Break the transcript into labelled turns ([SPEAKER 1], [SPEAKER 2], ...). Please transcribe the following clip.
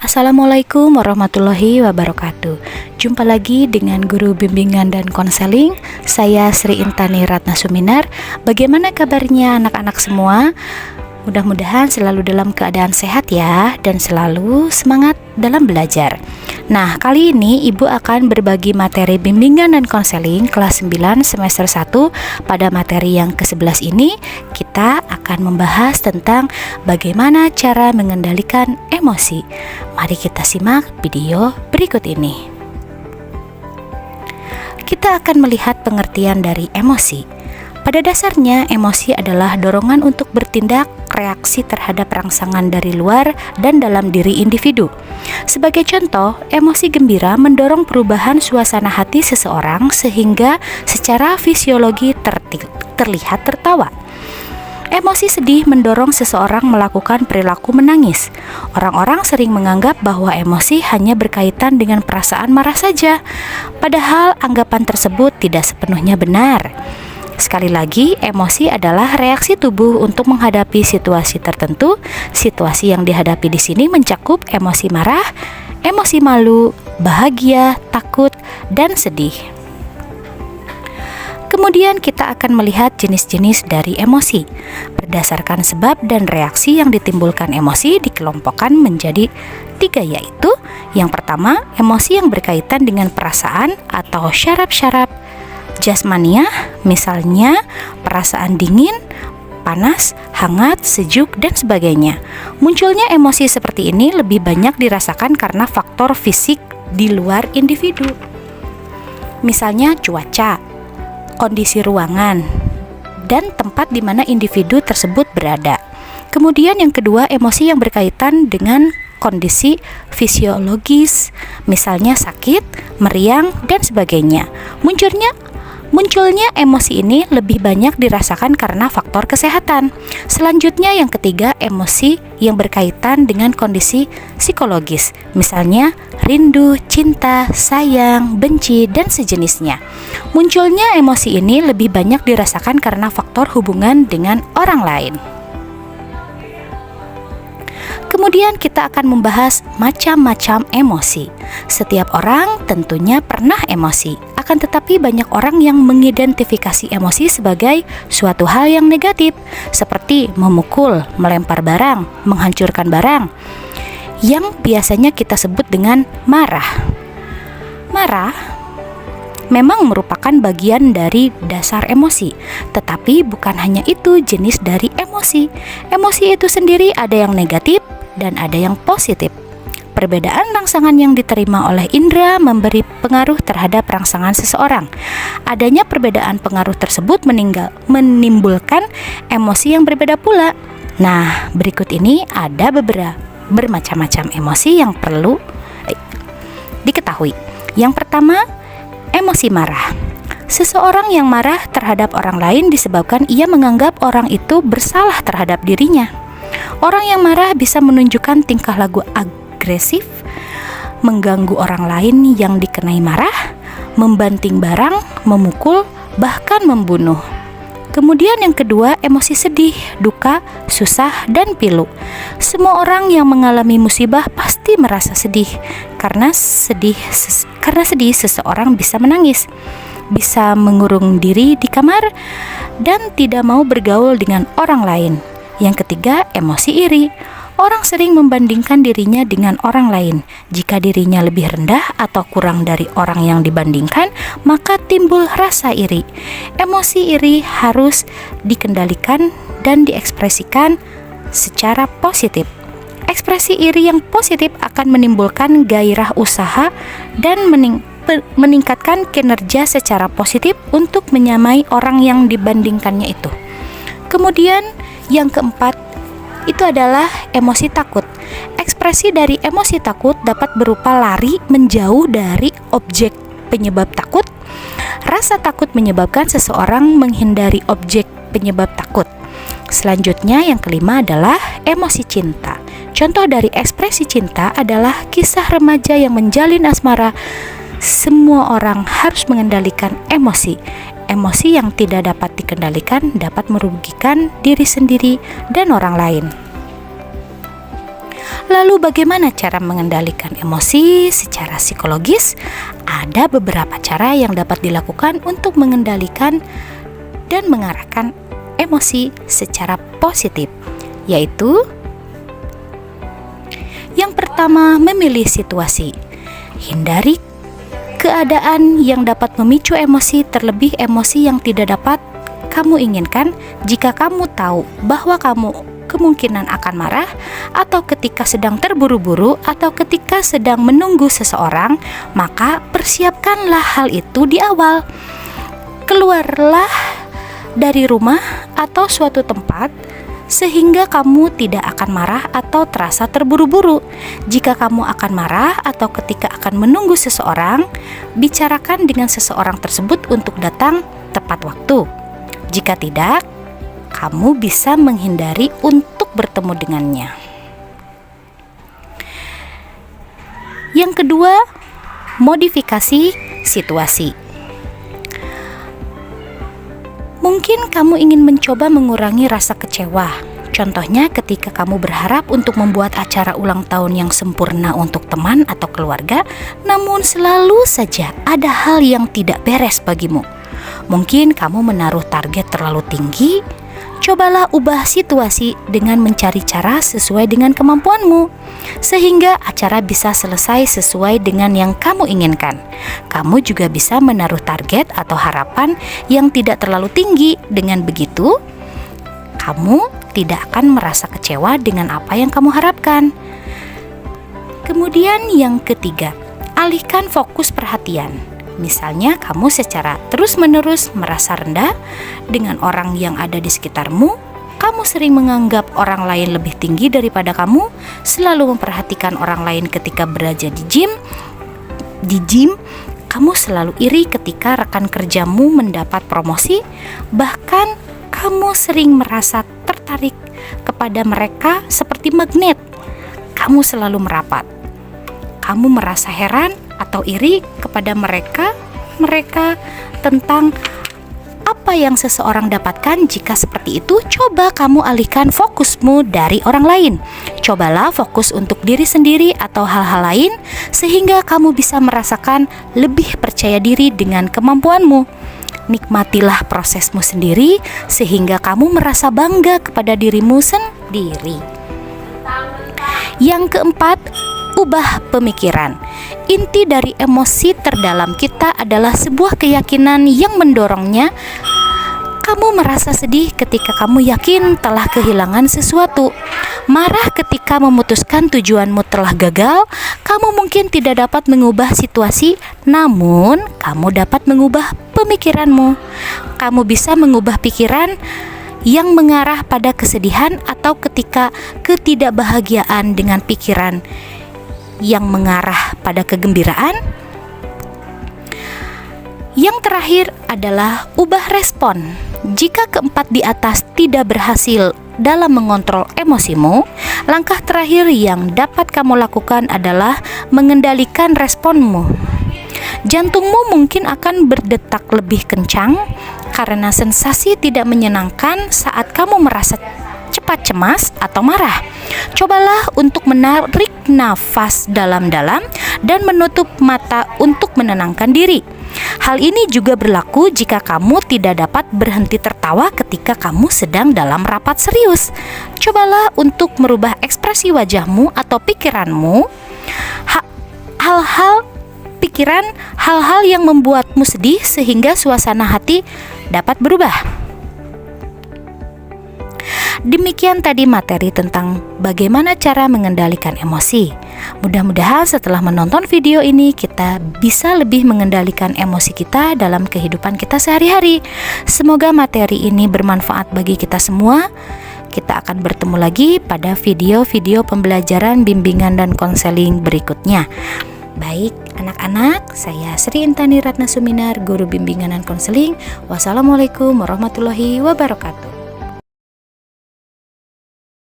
[SPEAKER 1] Assalamualaikum warahmatullahi wabarakatuh. Jumpa lagi dengan Guru Bimbingan dan Konseling. Saya Sri Intani Ratna Suminar. Bagaimana kabarnya anak-anak semua? Mudah-mudahan selalu dalam keadaan sehat ya, dan selalu semangat dalam belajar. Nah, kali ini Ibu akan berbagi materi bimbingan dan konseling kelas 9 semester 1. Pada materi yang ke-11 ini, kita akan membahas tentang bagaimana cara mengendalikan emosi. Mari kita simak video berikut ini. Kita akan melihat pengertian dari emosi. Pada dasarnya, emosi adalah dorongan untuk bertindak, reaksi terhadap rangsangan dari luar dan dalam diri individu. Sebagai contoh, emosi gembira mendorong perubahan suasana hati seseorang sehingga secara fisiologi terlihat tertawa. Emosi sedih mendorong seseorang melakukan perilaku menangis. Orang-orang sering menganggap bahwa emosi hanya berkaitan dengan perasaan marah saja, padahal anggapan tersebut tidak sepenuhnya benar. Sekali lagi, emosi adalah reaksi tubuh untuk menghadapi situasi tertentu. Situasi yang dihadapi di sini mencakup emosi marah, emosi malu, bahagia, takut, dan sedih. Kemudian kita akan melihat jenis-jenis dari emosi. Berdasarkan sebab dan reaksi yang ditimbulkan emosi dikelompokkan menjadi 3, yaitu yang pertama, emosi yang berkaitan dengan perasaan atau syaraf-syaraf jasmania, misalnya perasaan dingin, panas, hangat, sejuk, dan sebagainya. Munculnya emosi seperti ini lebih banyak dirasakan karena faktor fisik di luar individu. Misalnya cuaca, kondisi ruangan, dan tempat di mana individu tersebut berada. Kemudian yang kedua, emosi yang berkaitan dengan kondisi fisiologis, misalnya sakit, meriang, dan sebagainya. Munculnya emosi ini lebih banyak dirasakan karena faktor kesehatan. Selanjutnya yang ketiga, emosi yang berkaitan dengan kondisi psikologis, misalnya rindu, cinta, sayang, benci, dan sejenisnya. Munculnya emosi ini lebih banyak dirasakan karena faktor hubungan dengan orang lain. Kemudian kita akan membahas macam-macam emosi. Setiap orang tentunya pernah emosi, akan tetapi banyak orang yang mengidentifikasi emosi sebagai suatu hal yang negatif, seperti memukul, melempar barang, menghancurkan barang, yang biasanya kita sebut dengan marah. Marah memang merupakan bagian dari dasar emosi, tetapi bukan hanya itu jenis dari emosi. Emosi itu sendiri ada yang negatif dan ada yang positif. Perbedaan rangsangan yang diterima oleh indera memberi pengaruh terhadap rangsangan seseorang. Adanya perbedaan pengaruh tersebut menimbulkan emosi yang berbeda pula. Nah, berikut ini ada bermacam-macam emosi yang perlu diketahui. Yang pertama, emosi marah. Seseorang yang marah terhadap orang lain disebabkan ia menganggap orang itu bersalah terhadap dirinya. Orang yang marah bisa menunjukkan tingkah laku agresif, mengganggu orang lain yang dikenai marah, membanting barang, memukul, bahkan membunuh. Kemudian yang kedua, emosi sedih, duka, susah, dan pilu. Semua orang yang mengalami musibah pasti merasa sedih. Karena sedih seseorang bisa menangis, bisa mengurung diri di kamar, dan tidak mau bergaul dengan orang lain. Yang ketiga, emosi iri. Orang sering membandingkan dirinya dengan orang lain. Jika dirinya lebih rendah atau kurang dari orang yang dibandingkan, maka timbul rasa iri. Emosi iri harus dikendalikan dan diekspresikan secara positif. Ekspresi iri yang positif akan menimbulkan gairah usaha dan meningkatkan kinerja secara positif untuk menyamai orang yang dibandingkannya itu. Kemudian yang keempat, itu adalah emosi takut. Ekspresi dari emosi takut dapat berupa lari menjauh dari objek penyebab takut. Rasa takut menyebabkan seseorang menghindari objek penyebab takut. Selanjutnya yang kelima adalah emosi cinta. Contoh dari ekspresi cinta adalah kisah remaja yang menjalin asmara. Semua orang harus mengendalikan emosi. Emosi yang tidak dapat dikendalikan dapat merugikan diri sendiri dan orang lain. Lalu bagaimana cara mengendalikan emosi secara psikologis? Ada beberapa cara yang dapat dilakukan untuk mengendalikan dan mengarahkan emosi secara positif, yaitu yang pertama, memilih situasi. Hindari keadaan yang dapat memicu emosi, terlebih emosi yang tidak dapat kamu inginkan. Jika kamu tahu bahwa kamu kemungkinan akan marah, atau ketika sedang terburu-buru, atau ketika sedang menunggu seseorang, maka persiapkanlah hal itu di awal. Keluarlah dari rumah atau suatu tempat sehingga kamu tidak akan marah atau terasa terburu-buru. Jika kamu akan marah atau ketika akan menunggu seseorang, bicarakan dengan seseorang tersebut untuk datang tepat waktu. Jika tidak, kamu bisa menghindari untuk bertemu dengannya. Yang kedua, modifikasi situasi. Mungkin kamu ingin mencoba mengurangi rasa kecewa. Contohnya ketika kamu berharap untuk membuat acara ulang tahun yang sempurna untuk teman atau keluarga, namun selalu saja ada hal yang tidak beres bagimu. Mungkin kamu menaruh target terlalu tinggi. Cobalah ubah situasi dengan mencari cara sesuai dengan kemampuanmu, sehingga acara bisa selesai sesuai dengan yang kamu inginkan. Kamu juga bisa menaruh target atau harapan yang tidak terlalu tinggi. Dengan begitu, kamu tidak akan merasa kecewa dengan apa yang kamu harapkan. Kemudian yang ketiga, alihkan fokus perhatian. Misalnya kamu secara terus-menerus merasa rendah dengan orang yang ada di sekitarmu, kamu sering menganggap orang lain lebih tinggi daripada kamu, selalu memperhatikan orang lain ketika berada di gym, kamu selalu iri ketika rekan kerjamu mendapat promosi, bahkan kamu sering merasa tertarik kepada mereka seperti magnet. Kamu selalu merapat. Kamu merasa heran atau iri kepada mereka tentang apa yang seseorang dapatkan. Jika seperti itu, coba kamu alihkan fokusmu dari orang lain. Cobalah fokus untuk diri sendiri atau hal-hal lain, sehingga kamu bisa merasakan lebih percaya diri dengan kemampuanmu. Nikmatilah prosesmu sendiri, sehingga kamu merasa bangga kepada dirimu sendiri. Yang keempat, ubah pemikiran. Inti dari emosi terdalam kita adalah sebuah keyakinan yang mendorongnya. Kamu merasa sedih ketika kamu yakin telah kehilangan sesuatu. Marah ketika memutuskan tujuanmu telah gagal. Kamu mungkin tidak dapat mengubah situasi, namun kamu dapat mengubah pemikiranmu. Kamu bisa mengubah pikiran yang mengarah pada kesedihan atau ketika ketidakbahagiaan dengan pikiran yang mengarah pada kegembiraan. Yang terakhir adalah ubah respon. Jika keempat di atas tidak berhasil dalam mengontrol emosimu, langkah terakhir yang dapat kamu lakukan adalah mengendalikan responmu. Jantungmu mungkin akan berdetak lebih kencang karena sensasi tidak menyenangkan saat kamu merasa cepat cemas atau marah. Cobalah untuk menarik nafas dalam-dalam dan menutup mata untuk menenangkan diri. Hal ini juga berlaku jika kamu tidak dapat berhenti tertawa ketika kamu sedang dalam rapat serius. Cobalah untuk merubah ekspresi wajahmu atau pikiranmu. Hal-hal yang membuatmu sedih sehingga suasana hati dapat berubah. Demikian tadi materi tentang bagaimana cara mengendalikan emosi. Mudah-mudahan setelah menonton video ini kita bisa lebih mengendalikan emosi kita dalam kehidupan kita sehari-hari. Semoga materi ini bermanfaat bagi kita semua. Kita akan bertemu lagi pada video-video pembelajaran bimbingan dan konseling berikutnya. Baik anak-anak, saya Sri Intani Ratna Suminar, guru bimbingan dan konseling. Wassalamualaikum warahmatullahi wabarakatuh.